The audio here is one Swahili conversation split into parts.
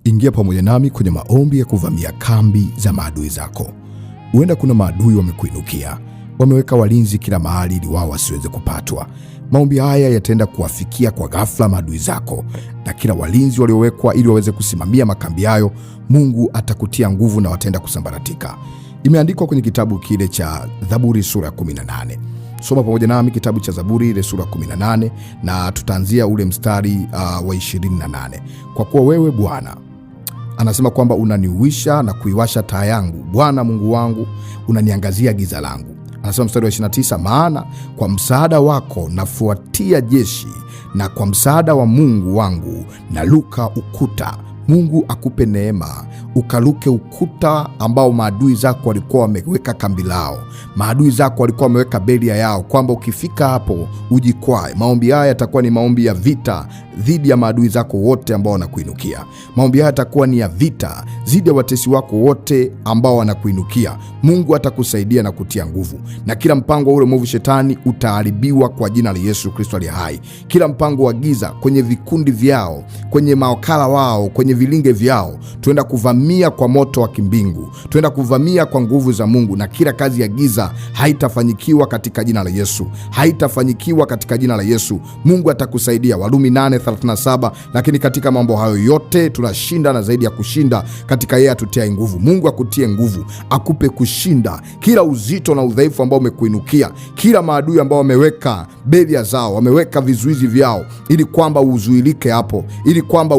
Ingia pamoja nami kwenye maombi ya kuvamia kambi za maadui zako. Huenda kuna maadui wamekuinukia, wameweka walinzi kila mahali ili wao wasiweze kupatwa. Maombi haya yataenda kuwafikia kwa ghafla maadui zako, na kila walinzi waliowekwa ili waweze kusimamia makambi hayo, Mungu atakutia nguvu na wataenda kusambaratika. Imeandikwa kwenye kitabu kile cha Zaburi sura ya 18. Soma pamoja nami kitabu cha Zaburi ile sura 18, na tutaanzia ule mstari wa 28. Kwa kuwa wewe Bwana, anasema kwamba unaniuisha na kuiwasha taa yangu. Bwana Mungu wangu, unaniangazia giza langu. Anasema mstari wa 29, maana kwa msaada wako nafuatia jeshi, na kwa msaada wa Mungu wangu naluka ukuta. Mungu akupe neema ukaluke ukuta ambao maadui zako walikuwa wameweka kambi lao. Maadui zako walikuwa wameweka beria yao, kwamba ukifika hapo ujikwae. Maombi haya yatakuwa ni maombi ya vita dhidi ya maadui zako wote ambao wanakuinukia. Maombi haya yatakuwa ni ya vita dhidi ya watesi wako wote ambao wanakuinukia. Mungu atakusaidia na kutia nguvu, na kila mpango wa ule mwovu shetani utaharibiwa kwa jina la Yesu Kristo aliye hai. Kila mpango wa giza kwenye vikundi vyao, kwenye mawakala wao, kwenye vilinge vyao, tuenda kuvamia kwa moto wa kimbingu, tuenda kuvamia kwa nguvu za Mungu, na kila kazi ya giza haitafanyikiwa katika jina la Yesu. Haitafanyikiwa katika jina la Yesu. Mungu atakusaidia. Warumi 8:37, lakini katika mambo hayo yote tunashinda na zaidi ya kushinda katika yeye atutia nguvu. Mungu akutie nguvu, akupe kushinda kila uzito na udhaifu ambao umekuinukia, kila maadui ambao wameweka beria zao, wameweka vizuizi vyao ili kwamba uzuilike hapo, ili kwamba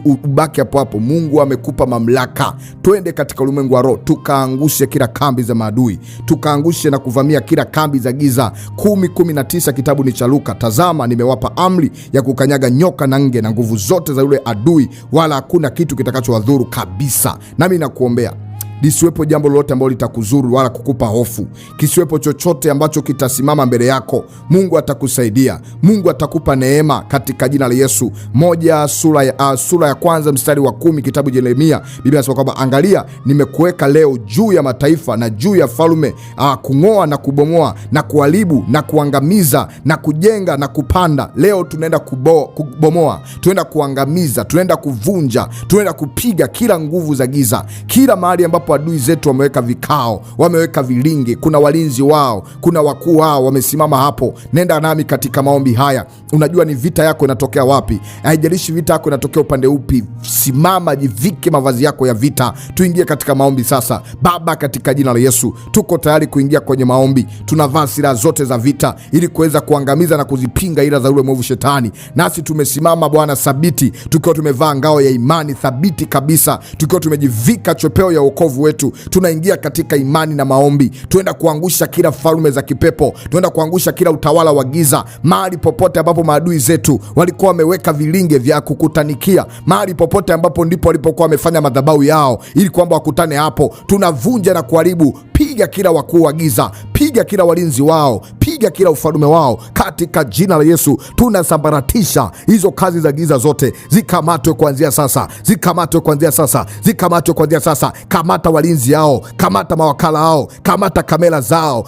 ubaki hapo hapo. Mungu amekupa mamlaka. Twende katika ulimwengu wa roho, tukaangushe kila kambi za maadui, tukaangushe na kuvamia kila kambi za giza. 10:19 kitabu ni cha Luka, tazama nimewapa amri ya kukanyaga nyoka na nge na nguvu zote za yule adui, wala hakuna kitu kitakachowadhuru kabisa. Nami nakuombea lisiwepo jambo lolote ambalo litakuzuru wala kukupa hofu. Kisiwepo chochote ambacho kitasimama mbele yako. Mungu atakusaidia. Mungu atakupa neema katika jina la Yesu. Sura ya kwanza mstari wa 10 kitabu cha Yeremia, Biblia inasema kwamba angalia, nimekuweka leo juu ya mataifa na juu ya falme, kung'oa na kubomoa na kuharibu na kuangamiza na kujenga na kupanda. Leo tunaenda kubomoa, tunaenda kuangamiza, tunaenda kuvunja, tunaenda kupiga kila nguvu za giza, kila mahali ambapo adui zetu wameweka vikao, wameweka vilinge. Kuna walinzi wao, kuna wakuu wao wamesimama hapo. Nenda nami katika maombi haya. Unajua ni vita yako inatokea wapi. Haijalishi vita yako inatokea upande upi, simama, jivike mavazi yako ya vita. Tuingie katika maombi sasa. Baba, katika jina la Yesu tuko tayari kuingia kwenye maombi. Tunavaa silaha zote za vita ili kuweza kuangamiza na kuzipinga ila za ule mwovu shetani. Nasi tumesimama Bwana thabiti, tukiwa tumevaa ngao ya imani thabiti kabisa, tukiwa tumejivika chopeo ya wokovu wetu. Tunaingia katika imani na maombi. Tuenda kuangusha kila falme za kipepo, tuenda kuangusha kila utawala wa giza, mahali popote ambapo maadui zetu walikuwa wameweka vilinge vya kukutanikia, mahali popote ambapo ndipo walipokuwa wamefanya madhabahu yao ili kwamba wakutane hapo. Tunavunja na kuharibu. Piga kila wakuu wa giza, piga kila walinzi wao, piga kila ufalme wao katika jina la Yesu. Tunasambaratisha hizo kazi za giza zote. Zikamatwe kuanzia sasa, zikamatwe kuanzia sasa, zikamatwe kuanzia sasa. Kamata walinzi hao, kamata mawakala hao, kamata kamera zao,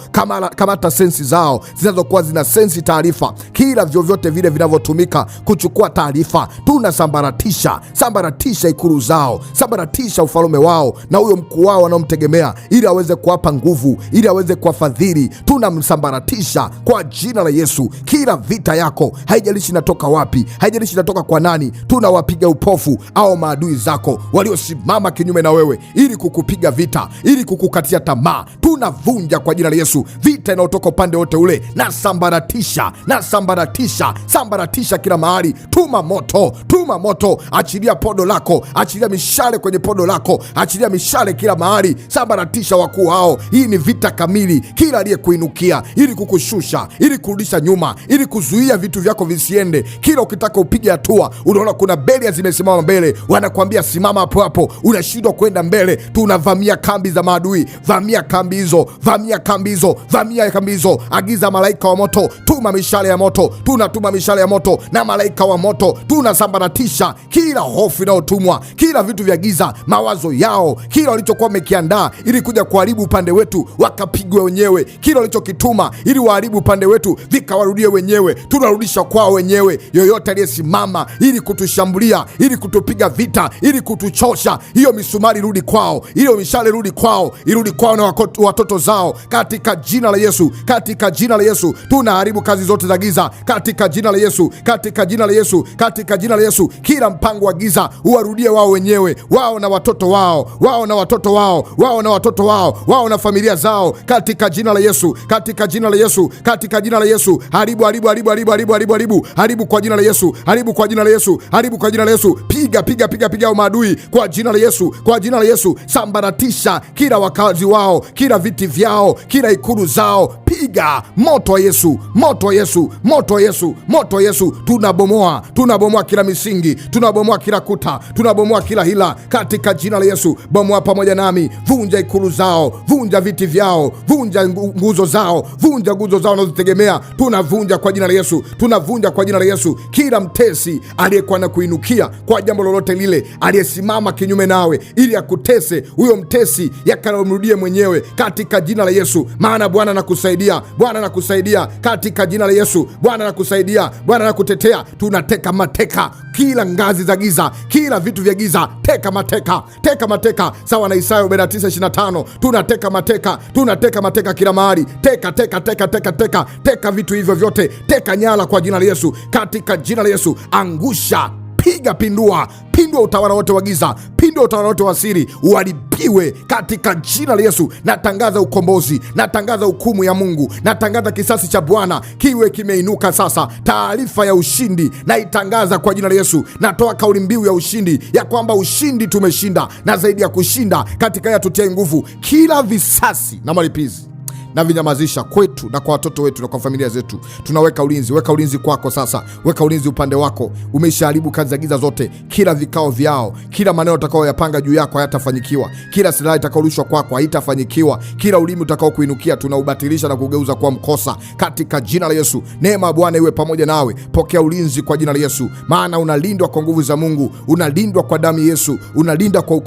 kamata sensi zao zinazokuwa zina sensi taarifa, kila vyovyote vile vinavyotumika kuchukua taarifa. Tunasambaratisha, sambaratisha ikulu zao, sambaratisha ufalme wao na huyo mkuu wao wanaomtegemea, ili aweze kuwapa nguvu, ili aweze kuwafadhili. Tunamsambaratisha kwa jina la Yesu. Kila vita yako, haijalishi inatoka wapi, haijalishi inatoka kwa nani, tunawapiga upofu au maadui zako waliosimama kinyume na wewe ili kukupiga vita, ili kukukatia tamaa. Tunavunja kwa jina la Yesu vita inayotoka upande wote ule. Na sambaratisha, na sambaratisha, sambaratisha kila mahali. Tuma moto, tuma moto. Achilia podo lako, achilia mishale kwenye podo lako, achilia mishale kila mahali. Sambaratisha wakuu hao. Hii ni vita kamili. Kila aliyekuinukia ili kukushusha, ili kurudisha nyuma, ili kuzuia vitu vyako visiende, kila ukitaka upige hatua, unaona kuna beria zimesimama mbele, wanakuambia simama hapo hapo, unashindwa kwenda mbele. Tunavamia kambi za maadui. Vamia kambi hizo, vamia kambi hizo, vamia kambi hizo. Agiza malaika wa moto, tuma mishale ya moto. Tunatuma mishale ya moto na malaika wa moto. Tunasambaratisha kila hofu inayotumwa, kila vitu vya giza, mawazo yao, kila walichokuwa wamekiandaa ili kuja kuharibu upande wetu wakapigwe wenyewe. Kile walichokituma ili waharibu upande wetu vikawarudie wenyewe, tunarudisha kwao wenyewe. Yoyote aliyesimama ili kutushambulia, ili kutupiga vita, ili kutuchosha, hiyo misumari rudi kwao, hiyo mishale rudi kwao, irudi kwao na watoto zao, katika jina la Yesu. Katika jina la Yesu tunaharibu kazi zote za giza, katika jina la Yesu, katika jina la Yesu, katika jina la Yesu. Kila mpango wa giza uwarudie wao wenyewe, wao na watoto wao, wao na watoto wao, wao na watoto wao, wao na familia zao, katika jina la Yesu, katika jina la Yesu, katika jina la Yesu. Haribu, haribu, haribu, haribu, haribu, haribu, haribu, haribu kwa jina la Yesu, haribu kwa jina la Yesu, haribu kwa jina la Yesu. Piga, piga, piga, piga maadui kwa jina la Yesu, kwa jina la Yesu. Sambaratisha kila wakazi wao, kila viti vyao, kila ikulu zao. Piga moto wa Yesu, moto wa Yesu, moto wa Yesu, moto wa Yesu. Tunabomoa, tunabomoa kila misingi, tunabomoa kila kuta, tunabomoa kila hila katika jina la Yesu. Bomoa pamoja nami, vunja ikulu zao, vunja viti vyao, vunja nguzo zao, vunja nguzo zao wanazozitegemea. Tunavunja kwa jina la Yesu, tunavunja kwa jina la Yesu. Kila mtesi aliyekuwa na kuinukia kwa jambo lolote lile, aliyesimama kinyume nawe ili akutese, huyo mtesi yakamrudie mwenyewe katika jina la Yesu. Maana Bwana anakusaidia, Bwana anakusaidia katika jina la Yesu. Bwana anakusaidia, Bwana anakutetea. Tunateka mateka kila ngazi za giza, kila vitu vya giza. Teka mateka, teka mateka, sawa na Isaya 49:25. Tunateka mateka, tunateka mateka kila mahali. Teka, teka, teka, teka, teka, teka vitu hivyo vyote, teka nyara kwa jina la Yesu, katika jina la Yesu. Angusha, piga, pindua, pindua utawala wote wa giza, pindua utawala wote wa siri, uharibiwe katika jina la Yesu. Natangaza ukombozi, natangaza hukumu ya Mungu, natangaza kisasi cha Bwana kiwe kimeinuka sasa. Taarifa ya ushindi naitangaza kwa jina la Yesu. Natoa kauli mbiu ya ushindi, ya kwamba ushindi tumeshinda, na zaidi ya kushinda katika ya tutie nguvu. Kila visasi na malipizi na vinyamazisha kwetu na kwa watoto wetu na kwa familia zetu. Tunaweka ulinzi, weka ulinzi kwako sasa, weka ulinzi upande wako. Umeshaharibu kazi za giza zote, kila vikao vyao, kila maneno utakayoyapanga juu yako hayatafanyikiwa, kila silaha itakayorushwa kwako haitafanyikiwa, kila ulimi utakao kuinukia tunaubatilisha na kugeuza kuwa mkosa katika jina la Yesu. Neema ya Bwana iwe pamoja nawe. Pokea ulinzi kwa jina la Yesu, maana unalindwa kwa nguvu za Mungu, unalindwa kwa damu ya Yesu, unalindwa kwa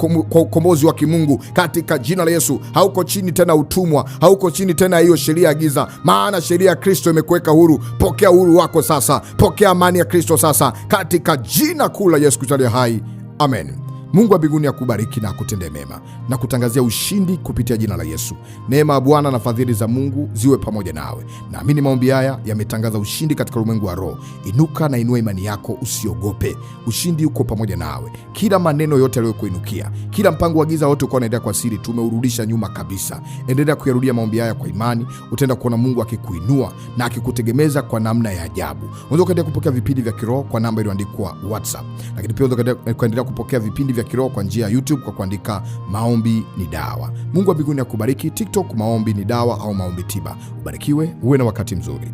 ukombozi wa kimungu katika jina la Yesu. Hauko chini tena utumwa, hauko chini tena hiyo sheria ya giza, maana sheria ya Kristo imekuweka huru. Pokea uhuru wako sasa, pokea amani ya Kristo sasa, katika jina kuu la Yesu Kristo aliye hai. Amen. Mungu wa mbinguni akubariki na akutendee mema na kutangazia ushindi kupitia jina la Yesu. Neema ya Bwana na fadhili za Mungu ziwe pamoja nawe. Naamini maombi haya yametangaza ushindi katika ulimwengu wa roho. Inuka na inua imani yako, usiogope. Ushindi uko pamoja nawe. Kila maneno yote yaliyokuinukia, kila mpango wa giza wote uko unaendelea kwa siri, tumeurudisha nyuma kabisa. Endelea kuyarudia maombi haya kwa imani, utaenda kuona Mungu akikuinua na akikutegemeza kwa namna ya ajabu. Unaweza kuendelea kupokea vipindi vya kiroho kwa namba iliyoandikwa WhatsApp. Lakini pia unaweza kuendelea kupokea vipindi vya kiroho kwa njia ya YouTube kwa kuandika Maombi ni Dawa. Mungu wa mbinguni akubariki. TikTok Maombi ni Dawa au Maombi Tiba. Ubarikiwe, uwe na wakati mzuri.